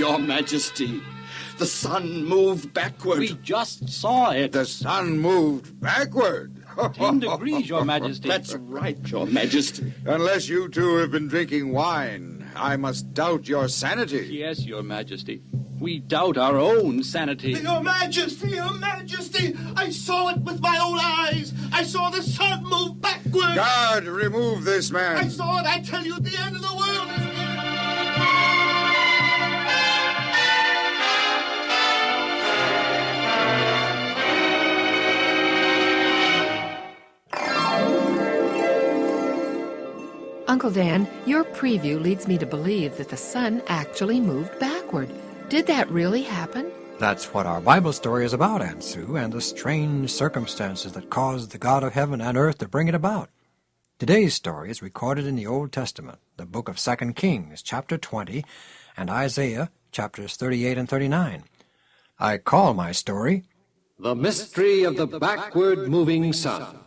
Your Majesty. The sun moved backward. We just saw it. The sun moved backward. 10 degrees, Your Majesty. That's right, Your Majesty. Unless you two have been drinking wine, I must doubt your sanity. Yes, Your Majesty. We doubt our own sanity. Your Majesty, Your Majesty, I saw it with my own eyes. I saw the sun move backward. Guard, remove this man. I saw it, I tell you, the end of the world is near. Uncle Dan, your preview leads me to believe that the sun actually moved backward. Did that really happen? That's what our Bible story is about, Aunt Sue, and the strange circumstances that caused the God of heaven and earth to bring it about. Today's story is recorded in the Old Testament, the book of 2 Kings, chapter 20, and Isaiah, chapters 38 and 39. I call my story, The Mystery of the Backward Moving Sun.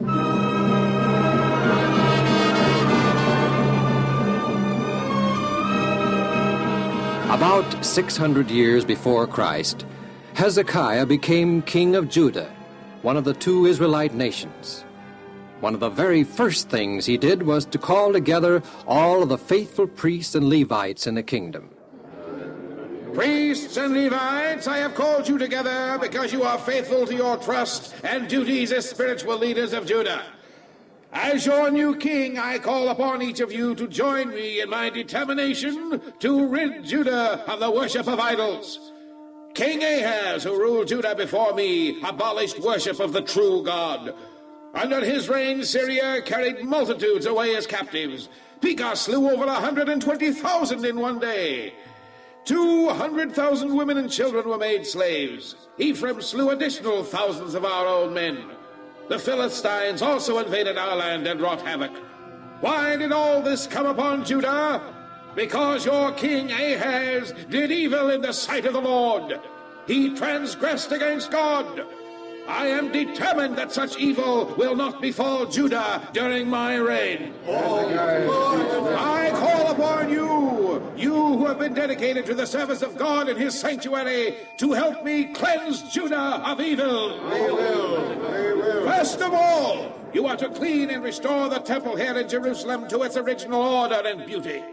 About 600 years before Christ, Hezekiah became king of Judah, one of the two Israelite nations. One of the very first things he did was to call together all of the faithful priests and Levites in the kingdom. Priests and Levites, I have called you together because you are faithful to your trust and duties as spiritual leaders of Judah. As your new king, I call upon each of you to join me in my determination to rid Judah of the worship of idols. King Ahaz, who ruled Judah before me, abolished worship of the true God. Under his reign, Syria carried multitudes away as captives. Pekah slew over 120,000 in one day. 200,000 women and children were made slaves. Ephraim slew additional thousands of our own men. The Philistines also invaded our land and wrought havoc. Why did all this come upon Judah? Because your king Ahaz did evil in the sight of the Lord. He transgressed against God. I am determined that such evil will not befall Judah during my reign. I call upon you, you who have been dedicated to the service of God in his sanctuary, to help me cleanse Judah of evil. We will. First of all, you are to clean and restore the temple here in Jerusalem to its original order and beauty.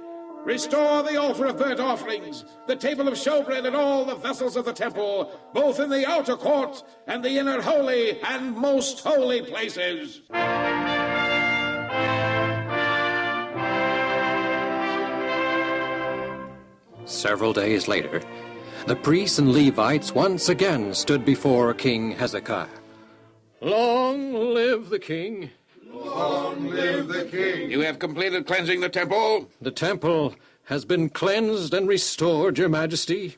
Restore the altar of burnt offerings, the table of showbread, and all the vessels of the temple, both in the outer court and the inner holy and most holy places. Several days later, the priests and Levites once again stood before King Hezekiah. Long live the king! Long live the king! You have completed cleansing the temple? The temple has been cleansed and restored, Your Majesty.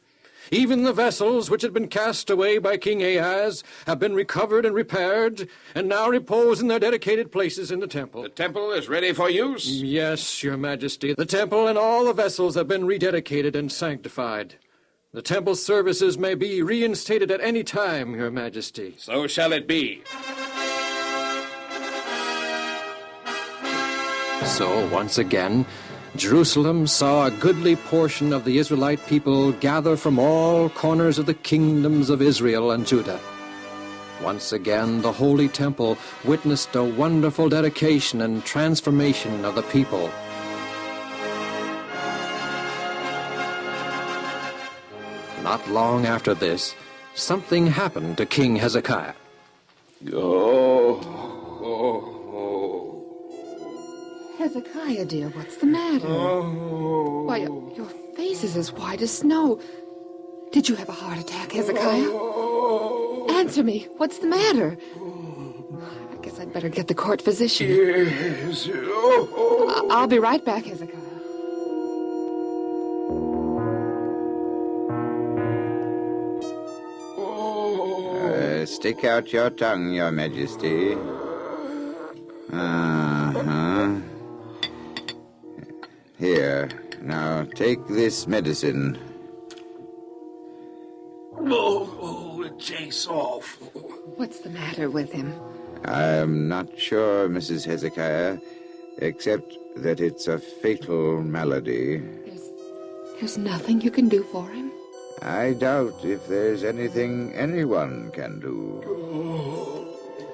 Even the vessels which had been cast away by King Ahaz have been recovered and repaired, and now repose in their dedicated places in the temple. The temple is ready for use? Yes, Your Majesty. The temple and all the vessels have been rededicated and sanctified. The temple services may be reinstated at any time, Your Majesty. So shall it be. So, once again, Jerusalem saw a goodly portion of the Israelite people gather from all corners of the kingdoms of Israel and Judah. Once again, the Holy Temple witnessed a wonderful dedication and transformation of the people. Not long after this, something happened to King Hezekiah. Hezekiah, dear, what's the matter? Why, your face is as white as snow. Did you have a heart attack, Hezekiah? Answer me. What's the matter? I guess I'd better get the court physician. Yes. I'll be right back, Hezekiah. Stick out your tongue, Your Majesty. Here, now take this medicine. It tastes awful. What's the matter with him? I'm not sure, Mrs. Hezekiah, except that it's a fatal malady. There's nothing you can do for him? I doubt if there's anything anyone can do.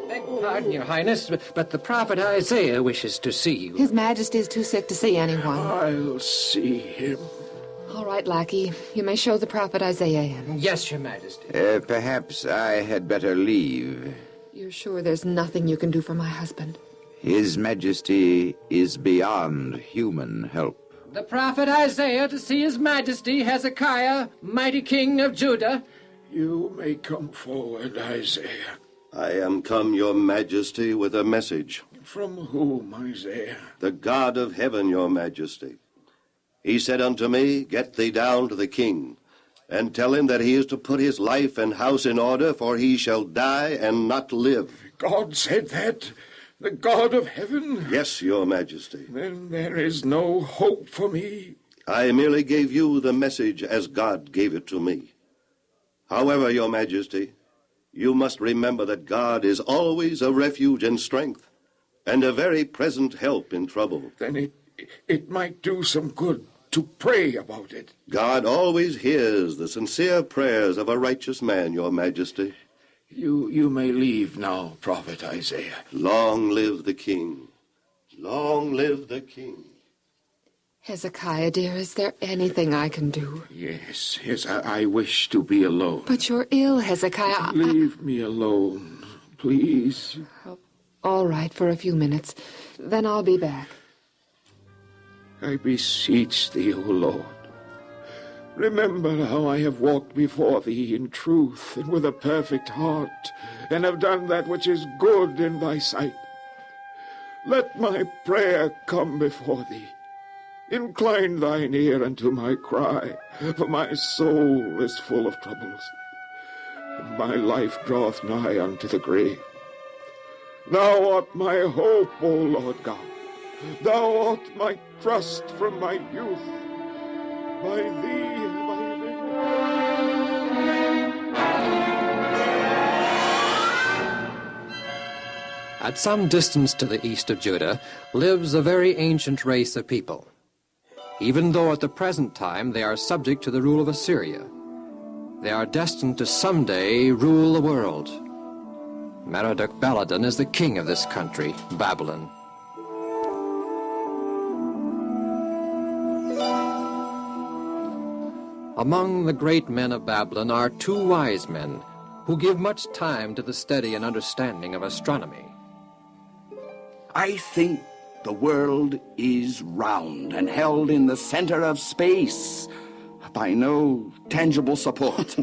Beg pardon, Your Highness, but the prophet Isaiah wishes to see you. His Majesty is too sick to see anyone. I'll see him. All right, lackey. You may show the prophet Isaiah in. Yes, Your Majesty. Perhaps I had better leave. You're sure there's nothing you can do for my husband? His Majesty is beyond human help. The prophet Isaiah to see His Majesty Hezekiah, mighty king of Judah. You may come forward, Isaiah. I am come, Your Majesty, with a message. From whom, Isaiah? The God of heaven, Your Majesty. He said unto me, Get thee down to the king, and tell him that he is to put his life and house in order, for he shall die and not live. God said that? The God of heaven? Yes, Your Majesty. Then there is no hope for me. I merely gave you the message as God gave it to me. However, Your Majesty, you must remember that God is always a refuge and strength, and a very present help in trouble. Then it might do some good to pray about it. God always hears the sincere prayers of a righteous man, Your Majesty. You may leave now, Prophet Isaiah. Long live the king. Long live the king. Hezekiah, dear, is there anything I can do? Yes, I wish to be alone. But you're ill, Hezekiah. Leave me alone, please. All right, for a few minutes. Then I'll be back. I beseech thee, O Lord. Remember how I have walked before thee in truth and with a perfect heart, and have done that which is good in thy sight. Let my prayer come before thee. Incline thine ear unto my cry, for my soul is full of troubles, and my life draweth nigh unto the grave. Thou art my hope, O Lord God. Thou art my trust from my youth. By thee have I lived. At some distance to the east of Judah lives a very ancient race of people. Even though at the present time they are subject to the rule of Assyria, they are destined to someday rule the world. Merodach-Baladan is the king of this country, Babylon. Among the great men of Babylon are two wise men who give much time to the study and understanding of astronomy. I think the world is round and held in the center of space by no tangible support.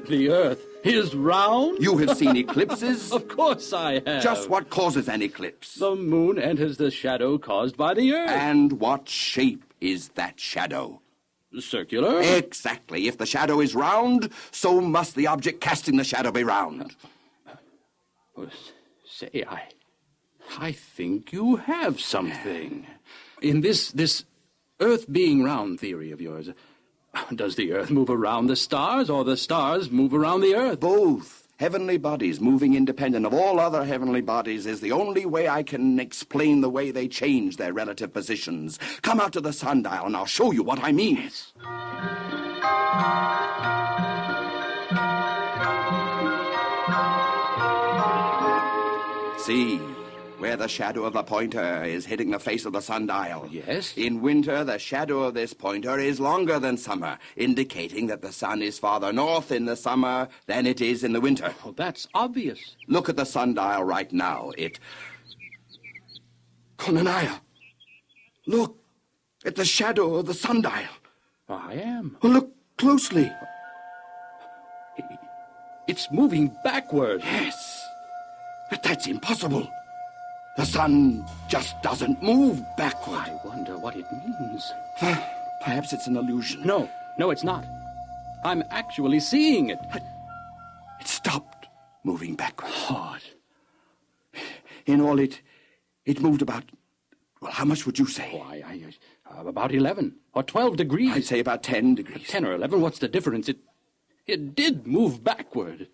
The Earth is round? You have seen eclipses? Of course I have. Just what causes an eclipse? The moon enters the shadow caused by the Earth. And what shape is that shadow? Circular? Exactly. If the shadow is round, so must the object casting the shadow be round. Say, I think you have something. In this Earth being round theory of yours, does the Earth move around the stars, or the stars move around the Earth? Both. Heavenly bodies moving independent of all other heavenly bodies is the only way I can explain the way they change their relative positions. Come out to the sundial and I'll show you what I mean. Yes. See, where the shadow of the pointer is hitting the face of the sundial. Yes? In winter, the shadow of this pointer is longer than summer, indicating that the sun is farther north in the summer than it is in the winter. Oh, that's obvious. Look at the sundial right now. Konaniah, look at the shadow of the sundial. I am. Well, look closely. It's moving backward. Yes, but that's impossible. The sun just doesn't move backward. I wonder what it means. Perhaps it's an illusion. No, it's not. I'm actually seeing it. It stopped moving backward. What? In all, it moved about, well, how much would you say? Oh, about 11 or 12 degrees. I'd say about 10 degrees. 10 or 11, what's the difference? It did move backward.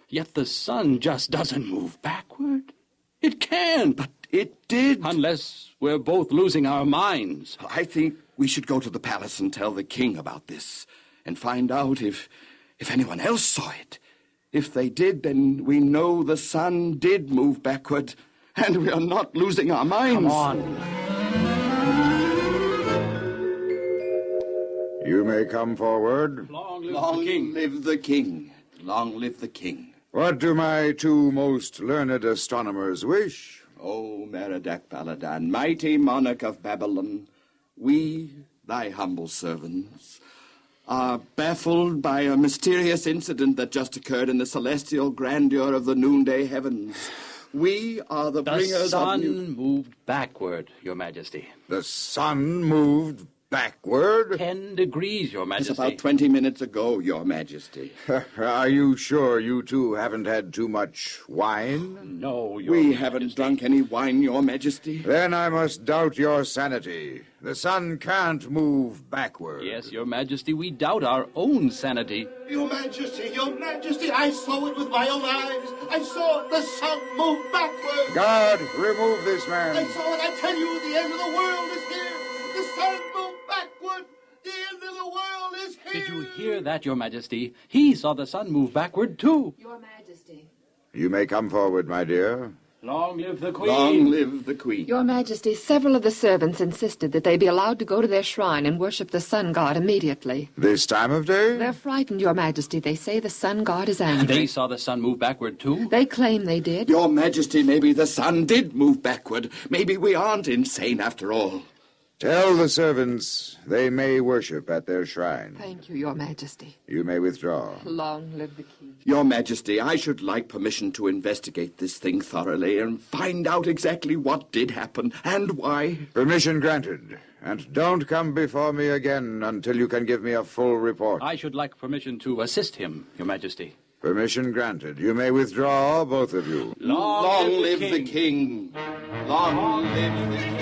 Yet the sun just doesn't move backward. It can't. But it did. Unless we're both losing our minds. I think we should go to the palace and tell the king about this. and find out if anyone else saw it. If they did, then we know the sun did move backward, and we are not losing our minds. Come on. You may come forward. Long live Long the king. live the king. Long live the king. What do my two most learned astronomers wish? O Merodach Baladan, mighty monarch of Babylon, we, thy humble servants, are baffled by a mysterious incident that just occurred in the celestial grandeur of the noonday heavens. We are the bringers The of sun moved backward, Your Majesty. The sun moved backward? 10 degrees, Your It's Majesty. about 20 minutes ago, Your Majesty. Are you sure you two haven't had too much wine? No, Your We Majesty. haven't drunk any wine, Your Majesty. Then I must doubt your sanity. The sun can't move backward. Yes, Your Majesty, we doubt our own sanity. Your Majesty, I saw it with my own eyes. I saw the sun move backward. Guard, remove this I man. saw it. I tell you, the end of the world is here. The sun moved backward. The end of the world is here. Did you hear that, Your Majesty? He saw the sun move backward, too. Your Majesty. You may come forward, my dear. Long live the Queen. Long live the Queen. Your Majesty, several of the servants insisted that they be allowed to go to their shrine and worship the sun god immediately. This time of day? They're frightened, Your Majesty. They say the sun god is angry. They saw the sun move backward, too. They claim they did. Your Majesty, maybe the sun did move backward. Maybe we aren't insane after all. Tell the servants they may worship at their shrine. Thank you, Your Majesty. You may withdraw. Long live the king. Your Majesty, I should like permission to investigate this thing thoroughly and find out exactly what did happen and why. Permission granted. And don't come before me again until you can give me a full report. I should like permission to assist him, Your Majesty. Permission granted. You may withdraw, both of you. Long live the king. Long live the king.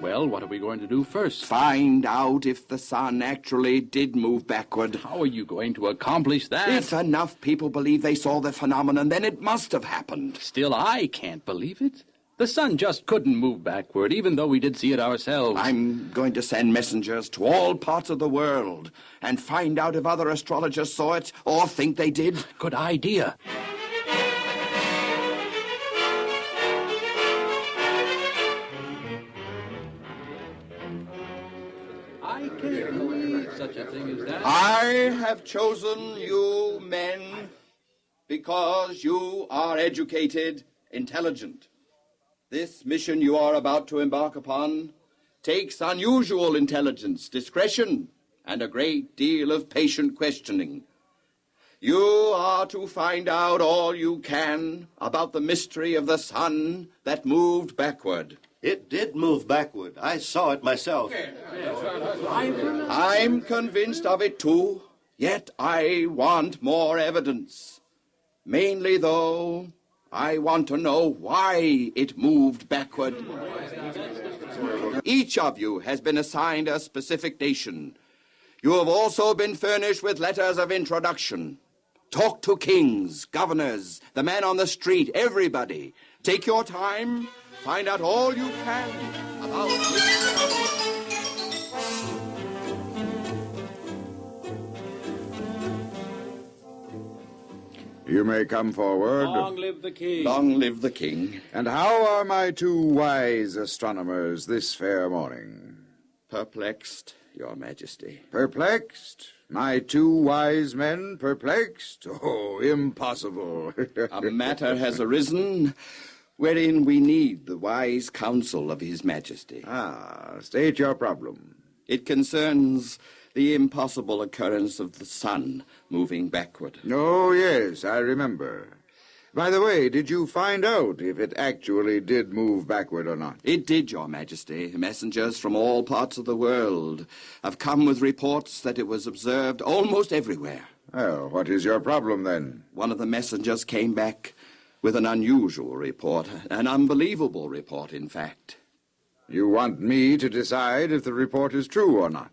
Well, what are we going to do first? Find out if the sun actually did move backward. How are you going to accomplish that? If enough people believe they saw the phenomenon, then it must have happened. Still, I can't believe it. The sun just couldn't move backward, even though we did see it ourselves. I'm going to send messengers to all parts of the world and find out if other astrologers saw it or think they did. Good idea. I can't believe such a thing as that. I have chosen you men because you are educated, intelligent. This mission you are about to embark upon takes unusual intelligence, discretion, and a great deal of patient questioning. You are to find out all you can about the mystery of the sun that moved backward. It did move backward. I saw it myself. I'm convinced of it too, yet I want more evidence. Mainly, though, I want to know why it moved backward. Each of you has been assigned a specific nation. You have also been furnished with letters of introduction. Talk to kings, governors, the man on the street, everybody. Take your time, find out all you can about this. You may come forward. Long live the king. Long live the king. And how are my two wise astronomers this fair morning? Perplexed, Your Majesty. Perplexed? My two wise men perplexed? Oh, impossible. A matter has arisen wherein we need the wise counsel of His Majesty. State your problem. It concerns the impossible occurrence of the sun moving backward. Oh, yes, I remember. By the way, did you find out if it actually did move backward or not? It did, Your Majesty. Messengers from all parts of the world have come with reports that it was observed almost everywhere. Well, what is your problem, then? One of the messengers came back with an unusual report, an unbelievable report, in fact. You want me to decide if the report is true or not?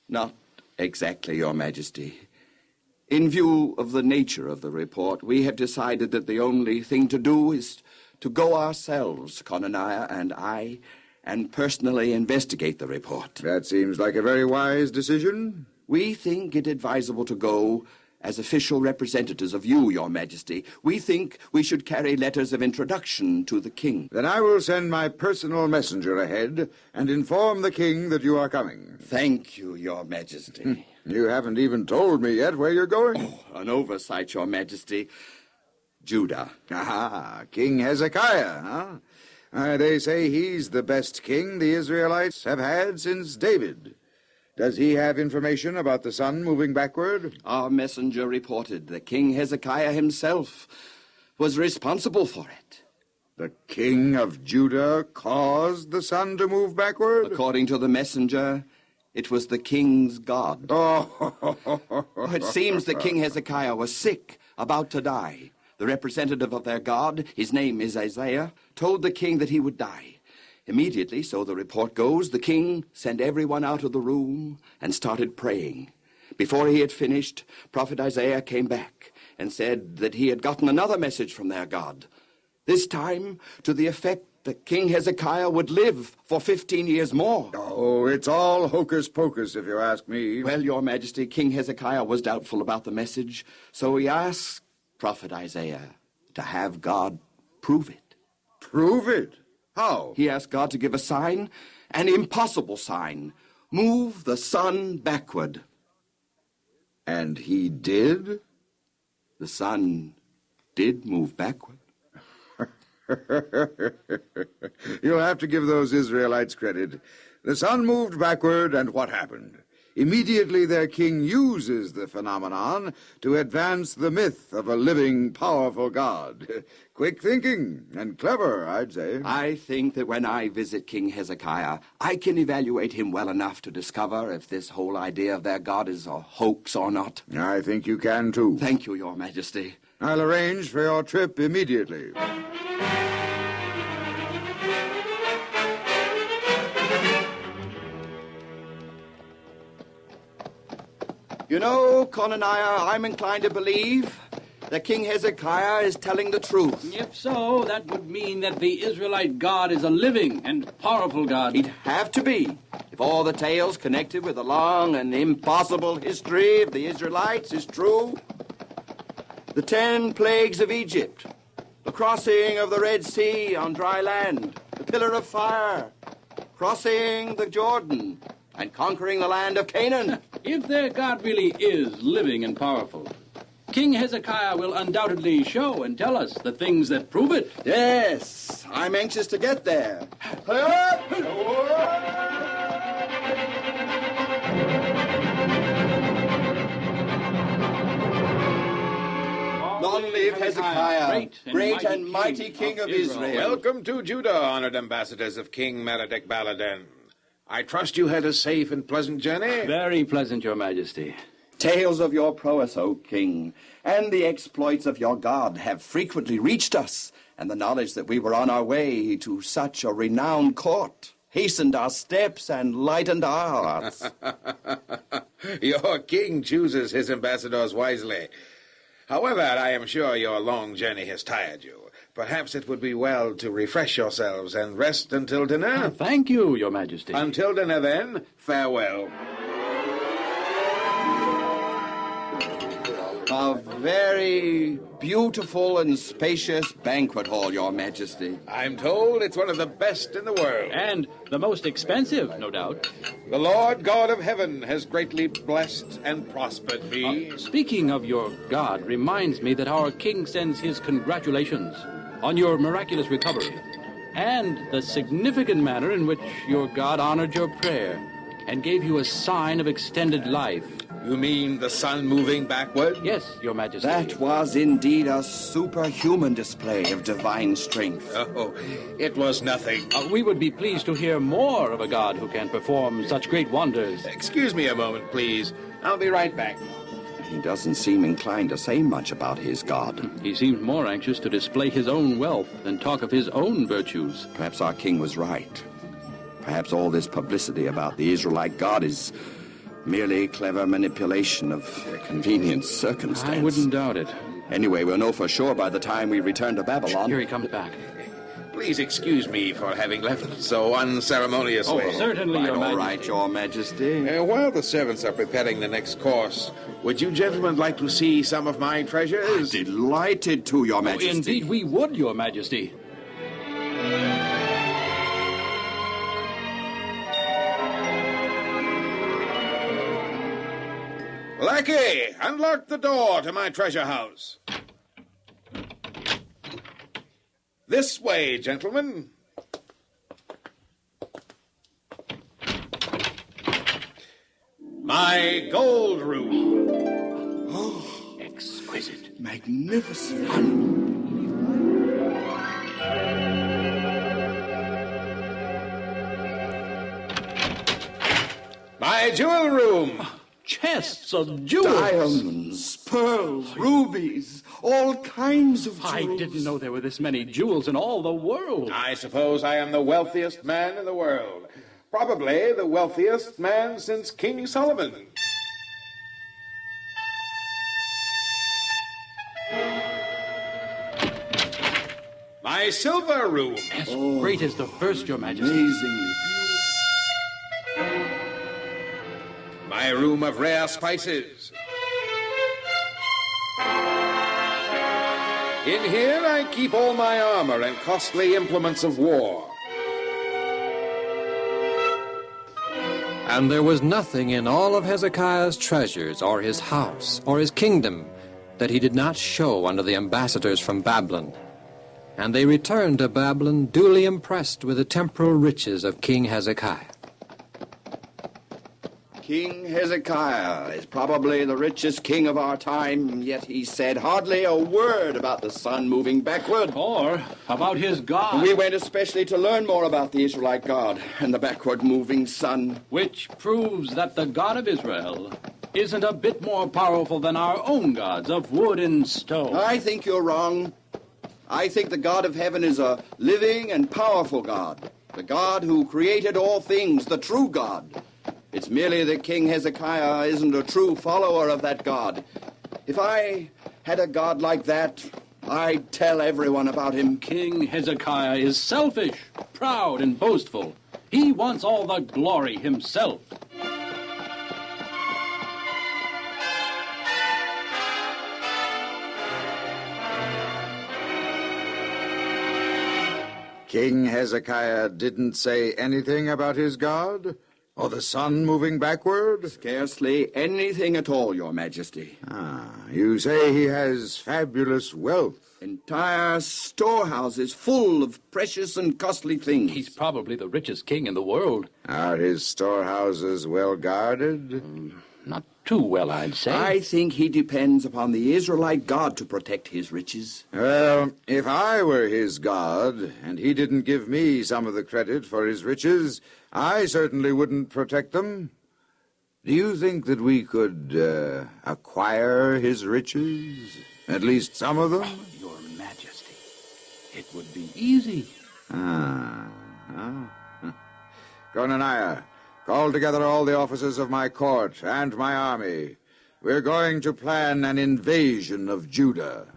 Not exactly, Your Majesty. In view of the nature of the report, we have decided that the only thing to do is to go ourselves, Konaniah and I, and personally investigate the report. That seems like a very wise decision. We think it advisable to go as official representatives of you, Your Majesty. We think we should carry letters of introduction to the king. Then I will send my personal messenger ahead and inform the king that you are coming. Thank you, Your Majesty. You haven't even told me yet where you're going. Oh, an oversight, Your Majesty. Judah. Ah, King Hezekiah, huh? They say he's the best king the Israelites have had since David. Does he have information about the sun moving backward? Our messenger reported that King Hezekiah himself was responsible for it. The king of Judah caused the sun to move backward? According to the messenger, it was the king's god. Oh. It seems that King Hezekiah was sick, about to die. The representative of their god, his name is Isaiah, told the king that he would die. Immediately, so the report goes, the king sent everyone out of the room and started praying. Before he had finished, Prophet Isaiah came back and said that he had gotten another message from their God. This time, to the effect that King Hezekiah would live for 15 years more. Oh, it's all hocus pocus, if you ask me. Well, Your Majesty, King Hezekiah was doubtful about the message, so he asked Prophet Isaiah to have God prove it. Prove it? How? He asked God to give a sign, an impossible sign. Move the sun backward. And he did? The sun did move backward. You'll have to give those Israelites credit. The sun moved backward, and what happened? Immediately their king uses the phenomenon to advance the myth of a living, powerful God. Quick thinking and clever, I'd say. I think that when I visit King Hezekiah, I can evaluate him well enough to discover if this whole idea of their God is a hoax or not. I think you can, too. Thank you, Your Majesty. I'll arrange for your trip immediately. You know, Conaniah, I'm inclined to believe that King Hezekiah is telling the truth. If so, that would mean that the Israelite God is a living and powerful God. He'd have to be, if all the tales connected with the long and impossible history of the Israelites is true. The 10 plagues of Egypt, the crossing of the Red Sea on dry land, the pillar of fire, crossing the Jordan, and conquering the land of Canaan. If their God really is living and powerful, King Hezekiah will undoubtedly show and tell us the things that prove it. Yes, I'm anxious to get there. Long live Hezekiah, great and mighty king of Israel. Welcome to Judah, honored ambassadors of King Merodach Baladan. I trust you had a safe and pleasant journey? Very pleasant, Your Majesty. Tales of your prowess, O king, and the exploits of your God have frequently reached us, and the knowledge that we were on our way to such a renowned court hastened our steps and lightened our hearts. Your king chooses his ambassadors wisely. However, I am sure your long journey has tired you. Perhaps it would be well to refresh yourselves and rest until dinner. Thank you, Your Majesty. Until dinner, then, farewell. A very beautiful and spacious banquet hall, Your Majesty. I'm told it's one of the best in the world. And the most expensive, no doubt. The Lord God of heaven has greatly blessed and prospered me. Speaking of your God reminds me that our king sends his congratulations on your miraculous recovery and the significant manner in which your God honored your prayer and gave you a sign of extended life. You mean the sun moving backward? Yes, Your Majesty. That was indeed a superhuman display of divine strength. Oh, it was nothing. We would be pleased to hear more of a God who can perform such great wonders. Excuse me a moment, please. I'll be right back. He doesn't seem inclined to say much about his God. He seems more anxious to display his own wealth than talk of his own virtues. Perhaps our king was right. Perhaps all this publicity about the Israelite God is merely clever manipulation of convenient circumstance. I wouldn't doubt it. Anyway, we'll know for sure by the time we return to Babylon. Here he comes back. please excuse me for having left so unceremoniously. Oh, certainly, Right, Your all Majesty. right, Your Majesty. While the servants are preparing the next course, would you gentlemen like to see some of my treasures? Delighted to, Your Oh, Majesty. indeed, we would, Your Majesty. Lackey, unlock the door to my treasure house. This way, gentlemen. My gold room. Exquisite. Magnificent. My jewel room. Chests of jewels. Diamonds, pearls, rubies, all kinds of jewels. I didn't know there were this many jewels in all the world. I suppose I am the wealthiest man in the world. Probably the wealthiest man since King Solomon. My silver room. As great as the first, Your Majesty. Amazingly My room of rare spices. In here I keep all my armor and costly implements of war. And there was nothing in all of Hezekiah's treasures, or his house, or his kingdom, that he did not show unto the ambassadors from Babylon. And they returned to Babylon duly impressed with the temporal riches of King Hezekiah. King Hezekiah is probably the richest king of our time, yet he said hardly a word about the sun moving backward. Or about his God. We went especially to learn more about the Israelite God and the backward moving sun. Which proves that the God of Israel isn't a bit more powerful than our own gods of wood and stone. I think you're wrong. I think the God of heaven is a living and powerful God, the God who created all things, the true God. It's merely that King Hezekiah isn't a true follower of that God. If I had a God like that, I'd tell everyone about him. King Hezekiah is selfish, proud, and boastful. He wants all the glory himself. King Hezekiah didn't say anything about his God? Or the sun moving backward? Scarcely anything at all, Your Majesty. You say he has fabulous wealth. Entire storehouses full of precious and costly things. He's probably the richest king in the world. Are his storehouses well guarded? Not too well, I'd say. I think he depends upon the Israelite God to protect his riches. Well, if I were his God, and he didn't give me some of the credit for his riches, I certainly wouldn't protect them. Do you think that we could acquire his riches? At least some of them? Your Majesty, it would be easy. Conaniah, call together all the officers of my court and my army. We're going to plan an invasion of Judah.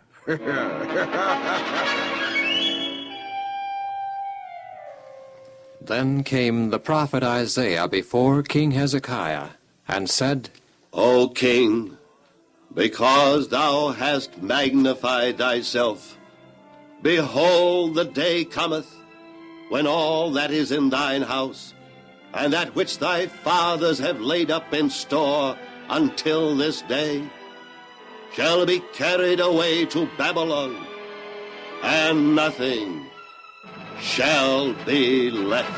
Then came the prophet Isaiah before King Hezekiah, and said, O king, because thou hast magnified thyself, behold, the day cometh when all that is in thine house, and that which thy fathers have laid up in store until this day, shall be carried away to Babylon, and nothing shall be left.